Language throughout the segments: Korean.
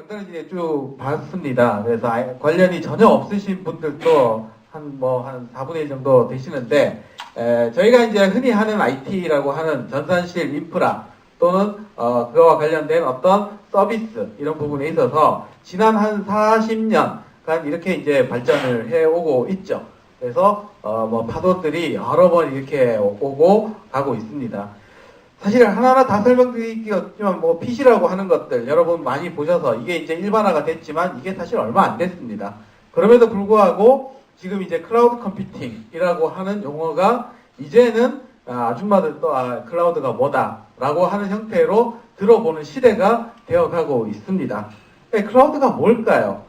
영상을 이제 쭉 봤습니다. 그래서 관련이 전혀 없으신 분들도 한 4분의 1 정도 되시는데, 저희가 이제 흔히 하는 IT라고 하는 전산실 인프라 또는 그거와 관련된 어떤 서비스 이런 부분에 있어서 지난 한 40년간 이렇게 이제 발전을 해오고 있죠. 그래서 파도들이 여러 번 이렇게 오고 가고 있습니다. 사실 하나하나 다 설명드리기가 없지만 PC라고 하는 것들 여러분 많이 보셔서 이게 이제 일반화가 됐지만 이게 사실 얼마 안 됐습니다. 그럼에도 불구하고 지금 이제 클라우드 컴퓨팅이라고 하는 용어가 이제는 아줌마들 또 클라우드가 뭐다라고 하는 형태로 들어보는 시대가 되어가고 있습니다. 클라우드가 뭘까요?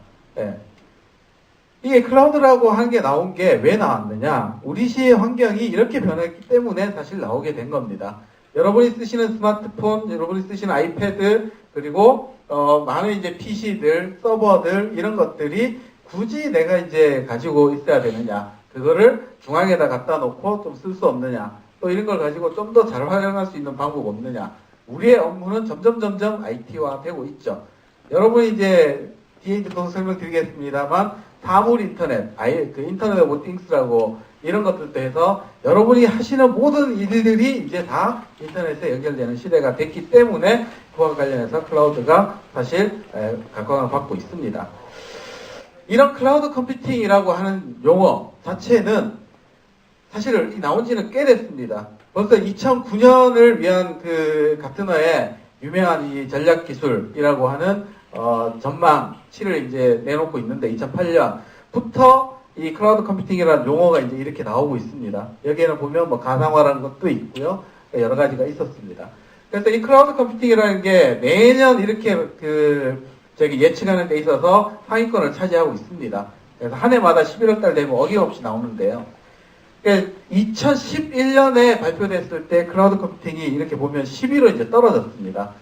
이게 클라우드라고 하는 게 나온 게 왜 나왔느냐? 우리 시의 환경이 이렇게 변했기 때문에 사실 나오게 된 겁니다. 여러분이 쓰시는 스마트폰, 여러분이 쓰시는 아이패드, 그리고 많은 이제 PC들, 서버들 이런 것들이 굳이 내가 이제 가지고 있어야 되느냐? 그거를 중앙에다 갖다 놓고 좀 쓸 수 없느냐? 또 이런 걸 가지고 좀 더 잘 활용할 수 있는 방법 없느냐? 우리의 업무는 점점 IT화 되고 있죠. 여러분이 이제 뒤에 이제 또 설명드리겠습니다만 사물 인터넷, 그 인터넷 오브 띵스라고 이런 것들도 해서 여러분이 하시는 모든 일들이 이제 다 인터넷에 연결되는 시대가 됐기 때문에 그와 관련해서 클라우드가 사실 각광을 받고 있습니다. 이런 클라우드 컴퓨팅이라고 하는 용어 자체는 사실 나온 지는 꽤 됐습니다. 벌써 2009년을 위한 그 가트너의 유명한 이 전략 기술이라고 하는 전망치를 이제 내놓고 있는데 2008년부터 이 클라우드 컴퓨팅이라는 용어가 이제 이렇게 나오고 있습니다. 여기에는 보면 가상화라는 것도 있고요. 여러 가지가 있었습니다. 그래서 이 클라우드 컴퓨팅이라는 게 매년 이렇게 예측하는 데 있어서 상위권을 차지하고 있습니다. 그래서 한 해마다 11월 달 되면 어김없이 나오는데요. 2011년에 발표됐을 때 클라우드 컴퓨팅이 이렇게 보면 10위로 이제 떨어졌습니다.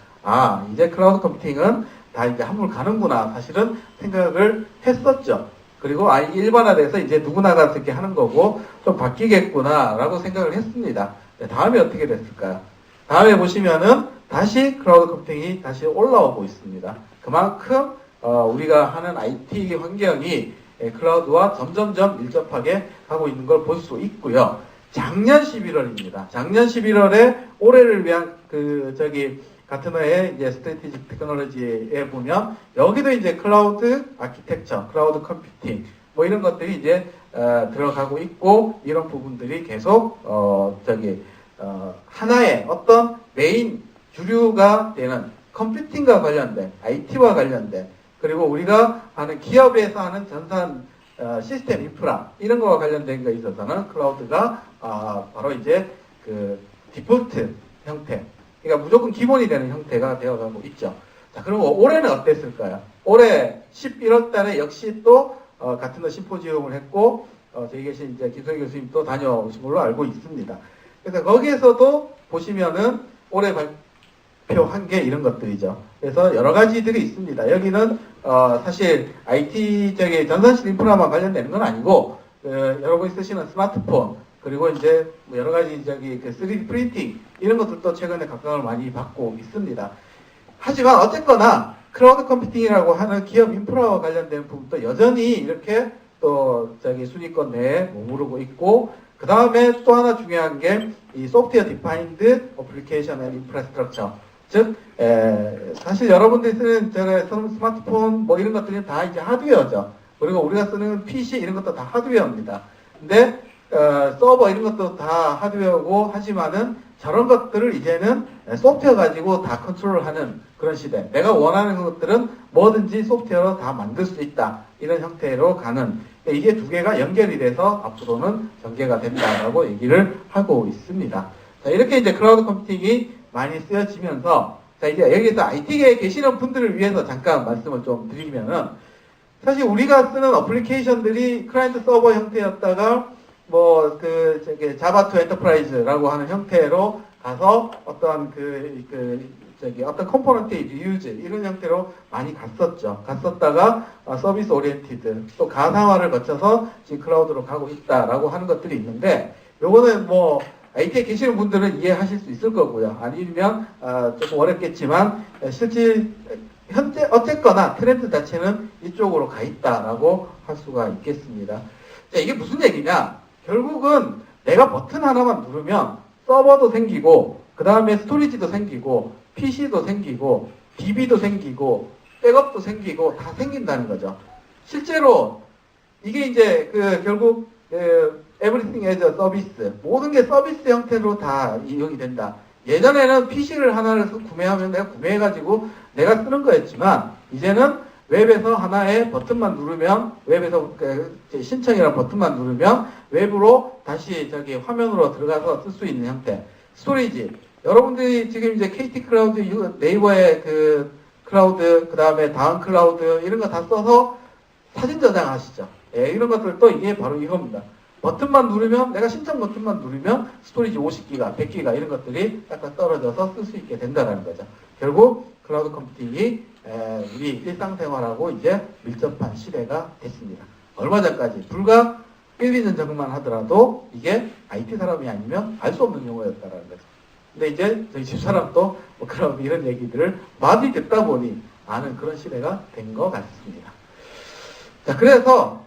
이제 클라우드 컴퓨팅은 다 이제 한물 가는구나 사실은 생각을 했었죠. 그리고 일반화돼서 이제 누구나가 이렇게 하는 거고 좀 바뀌겠구나라고 생각을 했습니다. 다음에 어떻게 됐을까요? 다음에 보시면은 다시 클라우드 컴퓨팅이 다시 올라오고 있습니다. 그만큼 우리가 하는 IT 환경이 클라우드와 점점점 밀접하게 하고 있는 걸 볼 수 있고요. 작년 11월입니다. 작년 11월에 올해를 위한 가트너의 이제 스트래티직 테크놀로지에 보면 여기도 이제 클라우드 아키텍처, 클라우드 컴퓨팅 이런 것들이 이제 들어가고 있고 이런 부분들이 계속 하나의 어떤 메인 주류가 되는 컴퓨팅과 관련된 IT와 관련된 그리고 우리가 하는 기업에서 하는 전산 시스템 인프라 이런 거와 관련된 거에 있어서는 클라우드가 바로 이제 그 디폴트 형태 그러니까 무조건 기본이 되는 형태가 되어가고 있죠. 자, 그럼 올해는 어땠을까요? 올해 11월 달에 역시 또 가트너 심포지움을 했고 저희 계신 이제 김성희 교수님도 다녀오신 걸로 알고 있습니다. 그래서 거기에서도 보시면은 올해 발표한 게 이런 것들이죠. 그래서 여러 가지들이 있습니다. 여기는 사실 IT 전산실 인프라만 관련되는 건 아니고 여러분이 쓰시는 스마트폰 그리고 이제 여러 가지 그 3D 프린팅 이런 것들도 최근에 각광을 많이 받고 있습니다. 하지만 어쨌거나 클라우드 컴퓨팅이라고 하는 기업 인프라와 관련된 부분도 여전히 이렇게 또 순위권 내에 머무르고 있고 그 다음에 또 하나 중요한 게 이 소프트웨어 디파인드 어플리케이션 앤 인프라스트럭처 즉 사실 여러분들이 쓰는 스마트폰 이런 것들이 다 이제 하드웨어죠. 그리고 우리가 쓰는 PC 이런 것도 다 하드웨어입니다. 근데 서버 이런 것도 다 하드웨어고 하지만은 저런 것들을 이제는 소프트웨어 가지고 다 컨트롤하는 그런 시대. 내가 원하는 것들은 뭐든지 소프트웨어로 다 만들 수 있다. 이런 형태로 가는 이게 두 개가 연결이 돼서 앞으로는 전개가 된다라고 얘기를 하고 있습니다. 자, 이렇게 이제 클라우드 컴퓨팅이 많이 쓰여지면서 자, 이제 여기서 IT계에 계시는 분들을 위해서 잠깐 말씀을 좀 드리면은 사실 우리가 쓰는 어플리케이션들이 클라이언트 서버 형태였다가 자바 투 엔터프라이즈라고 하는 형태로 가서 어떤 어떤 컴포넌트의 리유즈 이런 형태로 많이 갔었다가 서비스 오리엔티드 또 가상화를 거쳐서 지금 클라우드로 가고 있다라고 하는 것들이 있는데 요거는 IT에 계시는 분들은 이해하실 수 있을 거고요. 아니면 조금 어렵겠지만 실제 현재 어쨌거나 트렌드 자체는 이쪽으로 가 있다라고 할 수가 있겠습니다. 자, 이게 무슨 얘기냐? 결국은 내가 버튼 하나만 누르면 서버도 생기고 그 다음에 스토리지도 생기고 PC도 생기고 DB도 생기고 백업도 생기고 다 생긴다는 거죠. 실제로 이게 이제 결국 Everything as a Service, 모든 게 서비스 형태로 다 이용이 된다. 예전에는 PC를 하나를 구매하면 내가 구매해가지고 내가 쓰는 거였지만 이제는 웹에서 하나의 버튼만 누르면 웹에서 신청이라는 버튼만 누르면 웹으로 다시 저기 화면으로 들어가서 쓸 수 있는 형태. 스토리지. 여러분들이 지금 이제 KT 클라우드, 네이버의 클라우드, 그 다음에 다음 클라우드 이런 거 다 써서 사진 저장하시죠. 예, 이런 것들도 이게 바로 이겁니다. 버튼만 누르면, 내가 신청 버튼만 누르면 스토리지 50기가, 100기가 이런 것들이 딱딱 떨어져서 쓸 수 있게 된다는 거죠. 결국 클라우드 컴퓨팅이 우리 일상생활하고 이제 밀접한 시대가 됐습니다. 얼마 전까지 불과 1, 2년 전만 하더라도 이게 IT 사람이 아니면 알 수 없는 용어였다는 거죠. 근데 이제 저희 집사람도 뭐 그런 이런 얘기들을 많이 듣다 보니 아는 그런 시대가 된 것 같습니다. 자, 그래서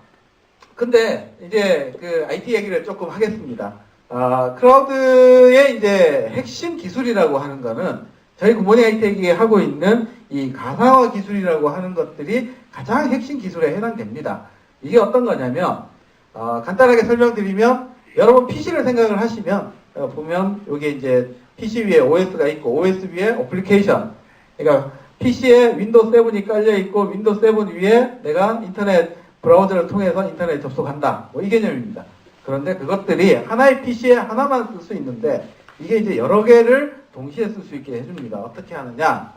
근데 이제 IT 얘기를 조금 하겠습니다. 클라우드의 이제 핵심 기술이라고 하는 거는 저희 굿모닝 IT에게 하고 있는 이 가상화 기술이라고 하는 것들이 가장 핵심 기술에 해당됩니다. 이게 어떤 거냐면 간단하게 설명드리면 여러분 PC를 생각을 하시면 보면 여기 이제 PC 위에 OS가 있고 OS 위에 어플리케이션, 그러니까 PC에 윈도우 7이 깔려 있고 윈도우 7 위에 내가 인터넷 브라우저를 통해서 인터넷에 접속한다. 뭐 이 개념입니다. 그런데 그것들이 하나의 PC에 하나만 쓸 수 있는데 이게 이제 여러 개를 동시에 쓸 수 있게 해줍니다. 어떻게 하느냐?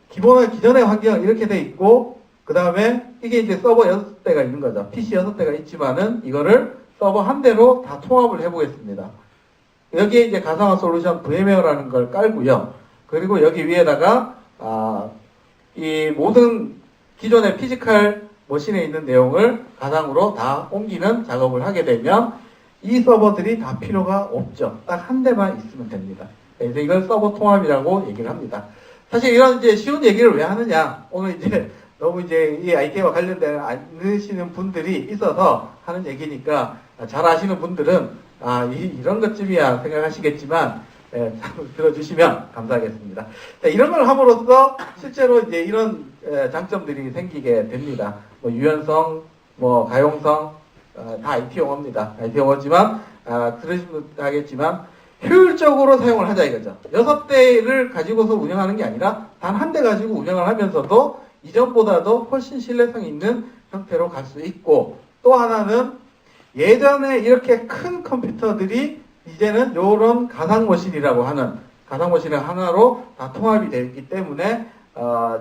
기존의 환경은 이렇게 돼 있고 그 다음에 이게 이제 서버 6대가 있는 거죠. PC 6대가 있지만은 이거를 서버 한 대로 다 통합을 해보겠습니다. 여기에 이제 가상화 솔루션 VMware라는 걸 깔고요. 그리고 여기 위에다가 이 모든 기존의 피지컬 머신에 있는 내용을 가상으로 다 옮기는 작업을 하게 되면 이 서버들이 다 필요가 없죠. 딱 한 대만 있으면 됩니다. 그래서 이걸 서버 통합이라고 얘기를 합니다. 사실 이런 이제 쉬운 얘기를 왜 하느냐? 오늘 이제 너무 이제 이 IT와 관련된 않으시는 분들이 있어서 하는 얘기니까 잘 아시는 분들은 이런 것쯤이야 생각하시겠지만 들어주시면 감사하겠습니다. 자, 이런 걸 함으로써 실제로 이제 이런 장점들이 생기게 됩니다. 뭐 유연성, 뭐 가용성 다 IT 용어입니다. IT 용어지만 들으시면 알겠지만 효율적으로 사용을 하자 이거죠. 6대를 가지고서 운영하는 게 아니라 단 한 대 가지고 운영을 하면서도 이전보다도 훨씬 신뢰성 있는 형태로 갈 수 있고, 또 하나는 예전에 이렇게 큰 컴퓨터들이 이제는 이런 가상머신이라고 하는 가상머신 하나로 다 통합이 되어 있기 때문에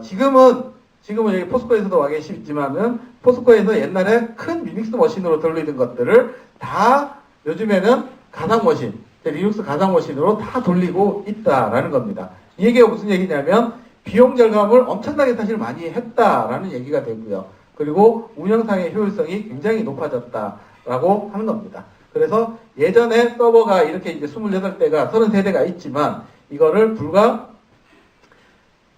지금은 여기 포스코에서도 와 계시지만은 포스코에서 옛날에 큰 유닉스 머신으로 돌리던 것들을 다 요즘에는 가상머신, 리눅스 가상머신으로 다 돌리고 있다라는 겁니다. 이 얘기가 무슨 얘기냐면 비용 절감을 엄청나게 사실 많이 했다라는 얘기가 되고요. 그리고 운영상의 효율성이 굉장히 높아졌다라고 하는 겁니다. 그래서 예전에 서버가 이렇게 이제 28대가 33대가 있지만 이거를 불과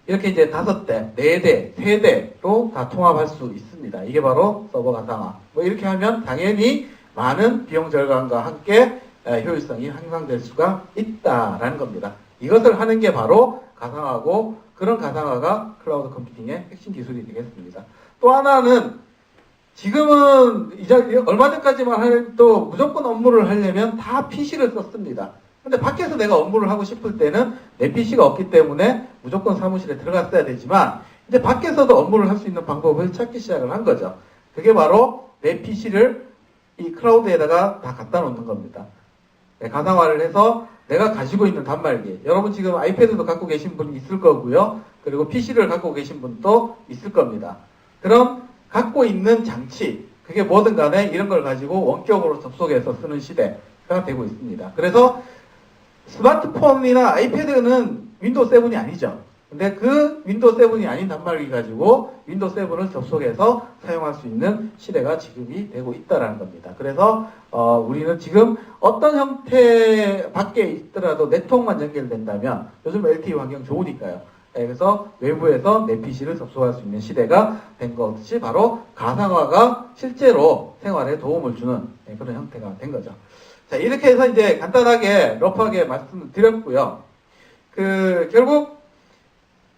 이렇게 이제 5대, 4대, 3대로 다 통합할 수 있습니다. 이게 바로 서버 가상화. 뭐 이렇게 하면 당연히 많은 비용 절감과 함께 효율성이 향상될 수가 있다라는 겁니다. 이것을 하는 게 바로 가상화고, 그런 가상화가 클라우드 컴퓨팅의 핵심 기술이 되겠습니다. 또 하나는 지금은 이제 얼마 전까지만 해도 무조건 업무를 하려면 다 PC를 썼습니다. 근데 밖에서 내가 업무를 하고 싶을 때는 내 PC가 없기 때문에 무조건 사무실에 들어갔어야 되지만 이제 밖에서도 업무를 할 수 있는 방법을 찾기 시작을 한 거죠. 그게 바로 내 PC를 이 클라우드에다가 다 갖다 놓는 겁니다. 가상화를 해서 내가 가지고 있는 단말기, 여러분 지금 아이패드도 갖고 계신 분이 있을 거고요. 그리고 PC를 갖고 계신 분도 있을 겁니다. 그럼 갖고 있는 장치, 그게 뭐든 간에 이런 걸 가지고 원격으로 접속해서 쓰는 시대가 되고 있습니다. 그래서 스마트폰이나 아이패드는 윈도우 7이 아니죠. 근데 그 윈도우 7이 아닌 단말기 가지고 윈도우 7을 접속해서 사용할 수 있는 시대가 지금이 되고 있다는 겁니다. 그래서 우리는 지금 어떤 형태 밖에 있더라도 네트워크만 연결된다면, 요즘 LTE 환경 좋으니까요. 그래서 외부에서 내 PC를 접속할 수 있는 시대가 된 것이 바로 가상화가 실제로 생활에 도움을 주는 그런 형태가 된 거죠. 자, 이렇게 해서 이제 간단하게 러프하게 말씀을 드렸고요. 결국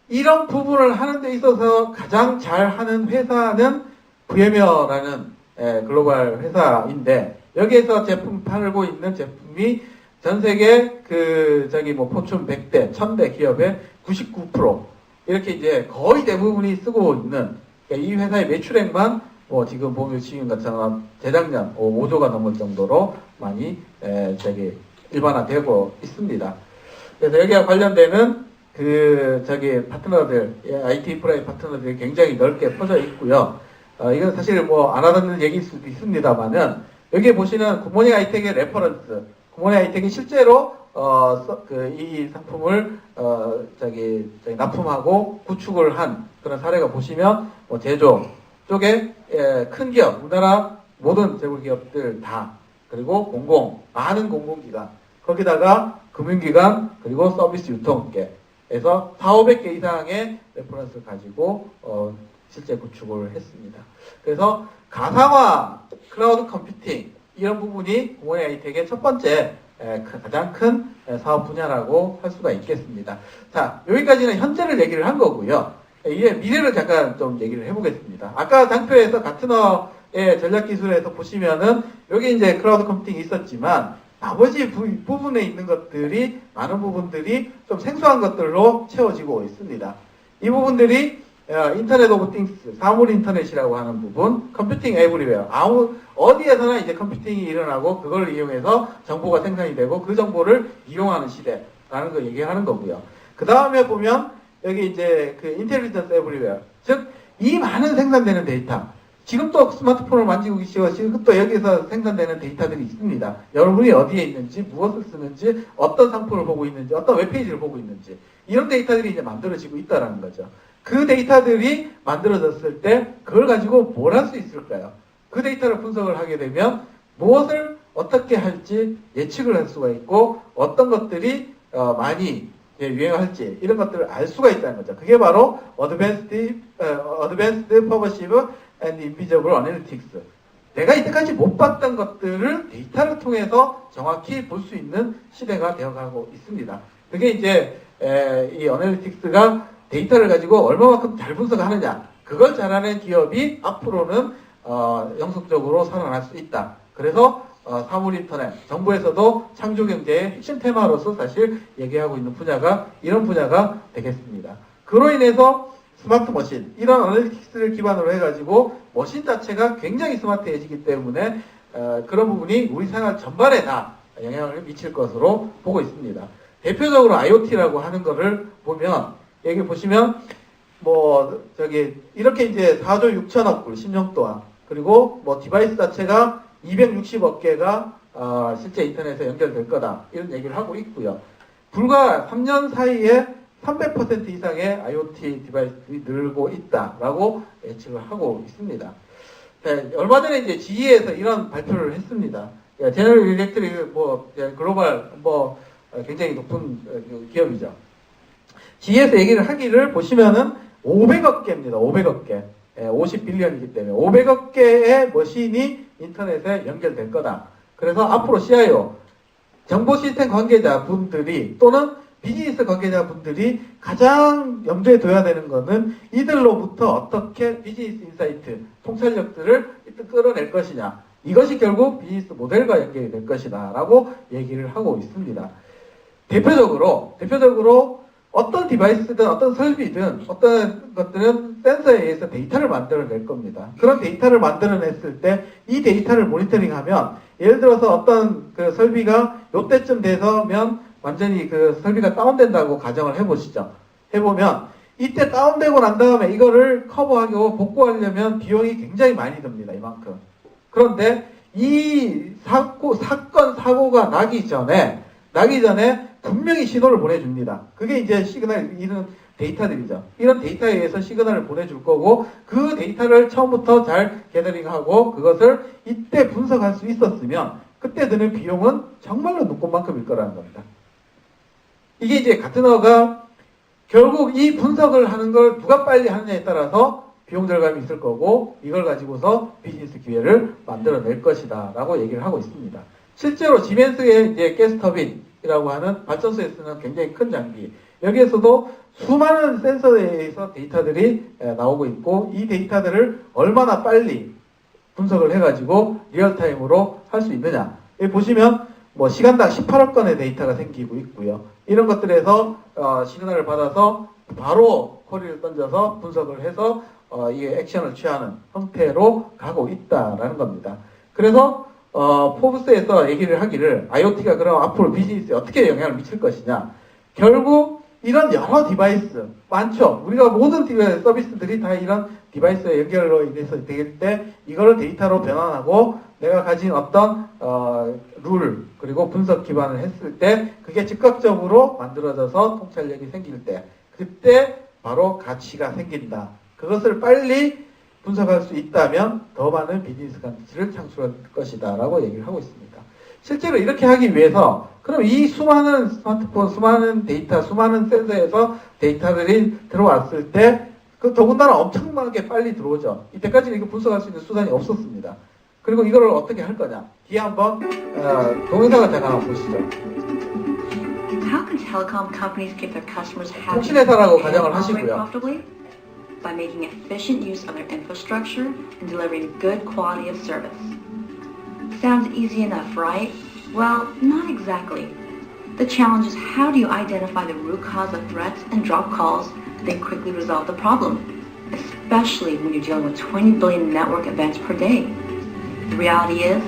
이런 부분을 하는 데 있어서 가장 잘하는 회사는 VMware라는 글로벌 회사인데, 여기에서 제품 팔고 있는 제품이 전 세계 포춘 100대, 1000대 기업의 99% 이렇게 이제 거의 대부분이 쓰고 있는, 이 회사의 매출액만 지금 보시는 것처럼 재작년 5조가 넘을 정도로 많이 일반화되고 있습니다. 그래서 여기와 관련되는 파트너들, IT 프라이 파트너들이 굉장히 넓게 퍼져 있고요. 이건 사실 안 하던 얘기일 수도 있습니다만은, 여기에 보시는 굿모닝 하이텍의 레퍼런스, 굿모닝 하이텍이 실제로, 이 상품을, 납품하고 구축을 한 그런 사례가 보시면, 제조 쪽에, 큰 기업, 우리나라 모든 재벌 기업들 다, 그리고 많은 공공기관, 거기다가 금융기관, 그리고 서비스 유통업계에서 4,500개 이상의 레퍼런스를 가지고, 실제 구축을 했습니다. 그래서 가상화, 클라우드 컴퓨팅 이런 부분이 굿모닝 하이텍의 첫 번째 가장 큰 사업 분야라고 할 수가 있겠습니다. 자, 여기까지는 현재를 얘기를 한 거고요. 이제 미래를 잠깐 좀 얘기를 해보겠습니다. 아까 장표에서 가트너의 전략 기술에서 보시면은 여기 이제 클라우드 컴퓨팅이 있었지만 나머지 부분에 있는 것들이 많은 부분들이 좀 생소한 것들로 채워지고 있습니다. 이 부분들이 인터넷 오브 띵스, 사물 인터넷이라고 하는 부분, 컴퓨팅 에브리웨어, 어디에서나 이제 컴퓨팅이 일어나고 그걸 이용해서 정보가 생산이 되고 그 정보를 이용하는 시대라는 걸 얘기하는 거고요. 그 다음에 보면 여기 이제 인텔리전스 에브리웨어, 즉 이 많은 생산되는 데이터, 지금 또 스마트폰을 만지고 계시고 지금 또 여기서 생산되는 데이터들이 있습니다. 여러분이 어디에 있는지, 무엇을 쓰는지, 어떤 상품을 보고 있는지, 어떤 웹페이지를 보고 있는지, 이런 데이터들이 이제 만들어지고 있다는 거죠. 그 데이터들이 만들어졌을 때 그걸 가지고 뭘 할 수 있을까요? 그 데이터를 분석을 하게 되면 무엇을 어떻게 할지 예측을 할 수가 있고 어떤 것들이 많이 유행할지 이런 것들을 알 수가 있다는 거죠. 그게 바로 Advanced Pervasive and Invisible Analytics. 내가 이때까지 못 봤던 것들을 데이터를 통해서 정확히 볼 수 있는 시대가 되어가고 있습니다. 그게 이제 이 어널리틱스가 데이터를 가지고 얼마만큼 잘 분석하느냐, 그걸 잘하는 기업이 앞으로는 영속적으로 살아날 수 있다. 그래서 사물 인터넷, 정부에서도 창조 경제의 핵심 테마로서 사실 얘기하고 있는 분야가 이런 분야가 되겠습니다. 그로 인해서 스마트 머신, 이런 어널리틱스를 기반으로 해가지고 머신 자체가 굉장히 스마트해지기 때문에 그런 부분이 우리 생활 전반에 다 영향을 미칠 것으로 보고 있습니다. 대표적으로 IoT라고 하는 거를 보면 여기 보시면 이렇게 이제 4조 6천억 불 10년 동안, 그리고 디바이스 자체가 260억 개가 실제 인터넷에 연결될 거다, 이런 얘기를 하고 있고요. 불과 3년 사이에 300% 이상의 IoT 디바이스들이 늘고 있다라고 예측을 하고 있습니다. 네, 얼마 전에 이제 GE에서 이런 발표를 했습니다. 제너럴 일렉트릭 글로벌 굉장히 높은 기업이죠. GE에서 얘기를 하기를 보시면은 500억 개입니다. 500억 개. 50빌리언이기 때문에 500억 개의 머신이 인터넷에 연결될 거다. 그래서 앞으로 CIO, 정보 시스템 관계자분들이 또는 비즈니스 관계자분들이 가장 염두에 둬야 되는 것은 이들로부터 어떻게 비즈니스 인사이트, 통찰력들을 끌어낼 것이냐. 이것이 결국 비즈니스 모델과 연결이 될 것이다 라고 얘기를 하고 있습니다. 대표적으로 어떤 디바이스든 어떤 설비든 어떤 것들은 센서에 의해서 데이터를 만들어낼 겁니다. 그런 데이터를 만들어냈을 때 이 데이터를 모니터링하면, 예를 들어서 어떤 그 설비가 요때쯤 돼서면 완전히 그 설비가 다운된다고 가정을 해보시죠. 해보면 이때 다운되고 난 다음에 이거를 커버하고 복구하려면 비용이 굉장히 많이 듭니다. 이만큼. 그런데 이 사고가 나기 전에 분명히 신호를 보내줍니다. 그게 이제 이런 데이터들이죠. 이런 데이터에 의해서 시그널을 보내줄 거고, 그 데이터를 처음부터 잘 게더링하고 그것을 이때 분석할 수 있었으면 그때 드는 비용은 정말로 눈꽃만큼일 거라는 겁니다. 이게 이제 가트너가 결국 이 분석을 하는 걸 누가 빨리 하느냐에 따라서 비용 절감이 있을 거고 이걸 가지고서 비즈니스 기회를 만들어낼 것이다 라고 얘기를 하고 있습니다. 실제로 지멘스의 이제 가스터빈이라고 하는 발전소에 쓰는 굉장히 큰 장비, 여기에서도 수많은 센서에 의해서 데이터들이 나오고 있고 이 데이터들을 얼마나 빨리 분석을 해가지고 리얼타임으로 할 수 있느냐. 여기 보시면 뭐 시간당 18억 건의 데이터가 생기고 있고요. 이런 것들에서 시그널을 받아서 바로 쿼리를 던져서 분석을 해서 이게 액션을 취하는 형태로 가고 있다라는 겁니다. 그래서 포브스에서 얘기를 하기를 IoT가 그럼 앞으로 비즈니스에 어떻게 영향을 미칠 것이냐. 결국 이런 여러 디바이스 많죠. 우리가 모든 서비스들이 다 이런 디바이스의 연결로 인해서 되길 때 이거를 데이터로 변환하고 내가 가진 어떤 룰 그리고 분석 기반을 했을 때 그게 즉각적으로 만들어져서 통찰력이 생길 때 그때 바로 가치가 생긴다. 그것을 빨리 분석할 수 있다면 더 많은 비즈니스 가치를 창출할 것이다 라고 얘기를 하고 있습니다. 실제로 이렇게 하기 위해서 그럼 이 수많은 스마트폰, 수많은 데이터, 수많은 센서에서 데이터들이 들어왔을 때 그 더군다나 엄청나게 빨리 들어오죠. 이때까지는 이거 분석할 수 있는 수단이 없었습니다. 그리고 이걸 어떻게 할 거냐. 뒤에 한번 동영상을 잠깐 한번 보시죠. How can telecom companies keep their customers happy 통신회사라고 and 가정을 operate 하시고요. profitably? By making efficient use of their infrastructure and delivering good quality of service. Sounds easy enough, right? Well, not exactly. The challenge is how do you identify the root cause of threats and drop calls, then quickly resolve the problem, especially when you're dealing with 20 billion network events per day. The reality is,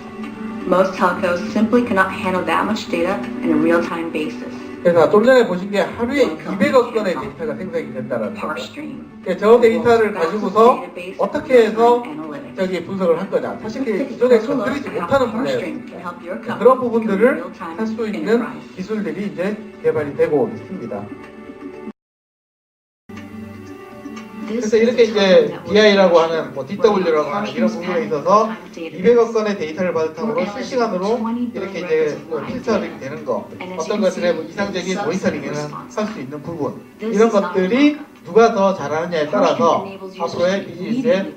most telcos simply cannot handle that much data on a real-time basis. 그래서 좀 전에 보신 게 하루에 200억 건의 데이터가 생성이 된다는 거죠. Parstream. 저 데이터를 가지고서 어떻게 해서 저기 분석을 할 거냐. 사실 기존에 건드리지 못하는 분야였습니다. 그런 부분들을 할 수 있는 기술들이 이제 개발이 되고 있습니다. 그래서 이렇게 이제 BI라고 하는 뭐 DW라고 하는 이런 부분에 있어서 200억 건의 데이터를 바탕으로 실시간으로 이렇게 이제 필터링이 되는 거, 어떤 것들의 뭐 이상적인 모니터링을 할 수 있는 부분, 이런 것들이 누가 더 잘하느냐에 따라서 앞으로의 비즈니스의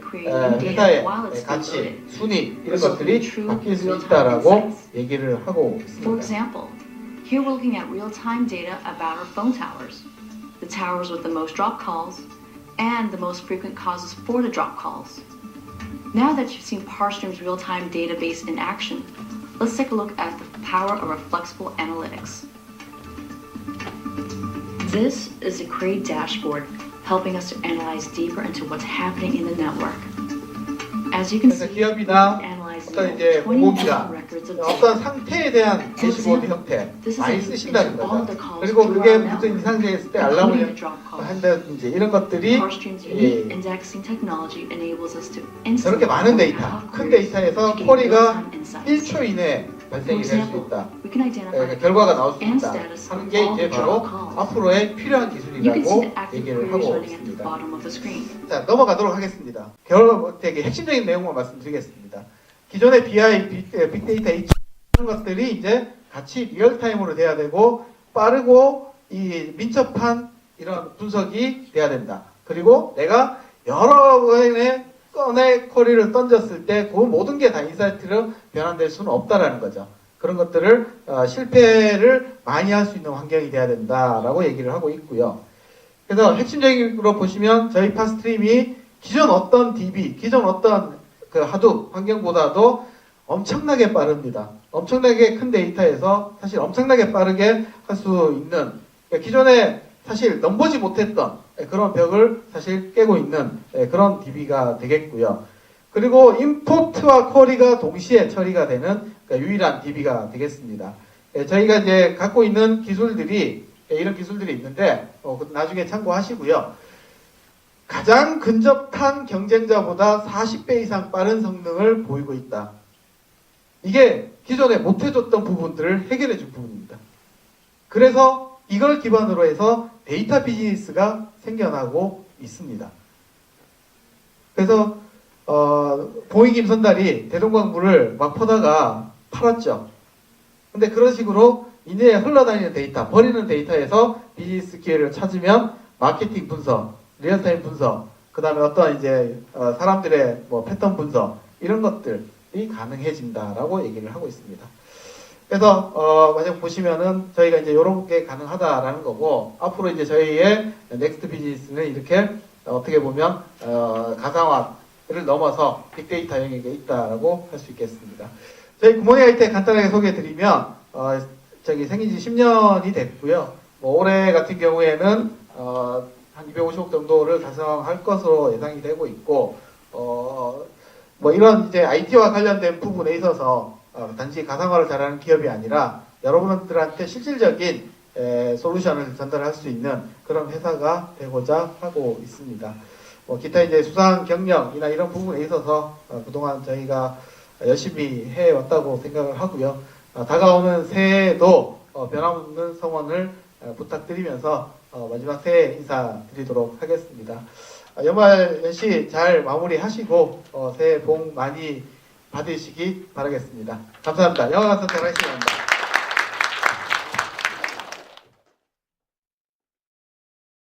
회사의 가치, 순위 이런 것들이 바뀔 수 있다라고 얘기를 하고 For 있습니다. example, here we're looking at real-time data about our phone towers, the towers with the most drop calls, and the most frequent causes for the drop calls. Now that you've seen Parstream's real-time database in action, let's take a look at the power of our flexible analytics. This is a great dashboard helping us to analyze deeper into what's happening in the network. As you can 그래서 see, 기업이나 analyze 어떤 이제 20 공공기관 records of 어떤 상태에 대한 대시보드 형태 많이 쓰신다는 거죠. 그리고 그게 무슨 이상적이 있을 때 알람을 한다든지 이런 것들이 Parstream's unique indexing technology enables us to 저렇게 instantly 많은 데이터, how 큰 queries 데이터에서 to gain 쿼리가 real-time insights. 1초 이내에 For 발생이 될 수 example, 있다. we can identify 결과가 나올 수 and 있다 status 하는 of 게 all 이제 the 바로 drop calls. 앞으로의 필요한 You can see 기술이라고 the active 얘기를 queries 하고 running at the 있습니다. bottom of the screen. 자, 넘어가도록 하겠습니다. 되게 핵심적인 내용만 말씀드리겠습니다. 기존의 BI, 빅데이터 이런 것들이 이제 같이 리얼타임으로 돼야 되고 빠르고 이 민첩한 이런 분석이 돼야 된다. 그리고 내가 여러 건의 쿼리를 던졌을 때 그 모든 게 다 인사이트로 변환될 수는 없다라는 거죠. 그런 것들을 실패를 많이 할 수 있는 환경이 돼야 된다라고 얘기를 하고 있고요. 그래서 핵심적으로 보시면 저희 파스트림이 기존 어떤 DB, 기존 어떤 그 하둡 환경보다도 엄청나게 빠릅니다. 엄청나게 큰 데이터에서 사실 엄청나게 빠르게 할 수 있는 기존에 사실 넘보지 못했던 그런 벽을 사실 깨고 있는 그런 DB가 되겠고요. 그리고 임포트와 쿼리가 동시에 처리가 되는 유일한 DB가 되겠습니다. 저희가 이제 갖고 있는 기술들이 이런 기술들이 있는데 나중에 참고하시고요. 가장 근접한 경쟁자보다 40배 이상 빠른 성능을 보이고 있다. 이게 기존에 못해줬던 부분들을 해결해준 부분입니다. 그래서 이걸 기반으로 해서 데이터 비즈니스가 생겨나고 있습니다. 그래서 보잉 김선달이 대동강물을 막 퍼다가 팔았죠. 근데 그런 식으로 이내 흘러다니는 데이터, 버리는 데이터에서 비즈니스 기회를 찾으면 마케팅 분석, 리얼타임 분석, 그 다음에 어떤 이제 사람들의 뭐 패턴 분석 이런 것들이 가능해진다라고 얘기를 하고 있습니다. 그래서 만약 보시면은 저희가 이제 이런 게 가능하다라는 거고 앞으로 이제 저희의 넥스트 비즈니스는 이렇게 어떻게 보면 가상화를 넘어서 빅데이터 영역에 있다라고 할 수 있겠습니다. 저희 굿모닝 IT 간단하게 소개해드리면 저기 생긴 지 10년이 됐고요. 뭐 올해 같은 경우에는 한 250억 정도를 달성할 것으로 예상이 되고 있고 뭐 이런 이제 IT와 관련된 부분에 있어서 단지 가상화를 잘하는 기업이 아니라 여러분들한테 실질적인 솔루션을 전달할 수 있는 그런 회사가 되고자 하고 있습니다. 뭐 기타 이제 수상 경력이나 이런 부분에 있어서 그동안 저희가 열심히 해왔다고 생각을 하고요. 다가오는 새해에도 변함없는 성원을 부탁드리면서 마지막 새해 인사드리도록 하겠습니다. 연말 연시 잘 마무리하시고 새해 복 많이 받으시기 바라겠습니다. 감사합니다. 영화관선 대라시입니다.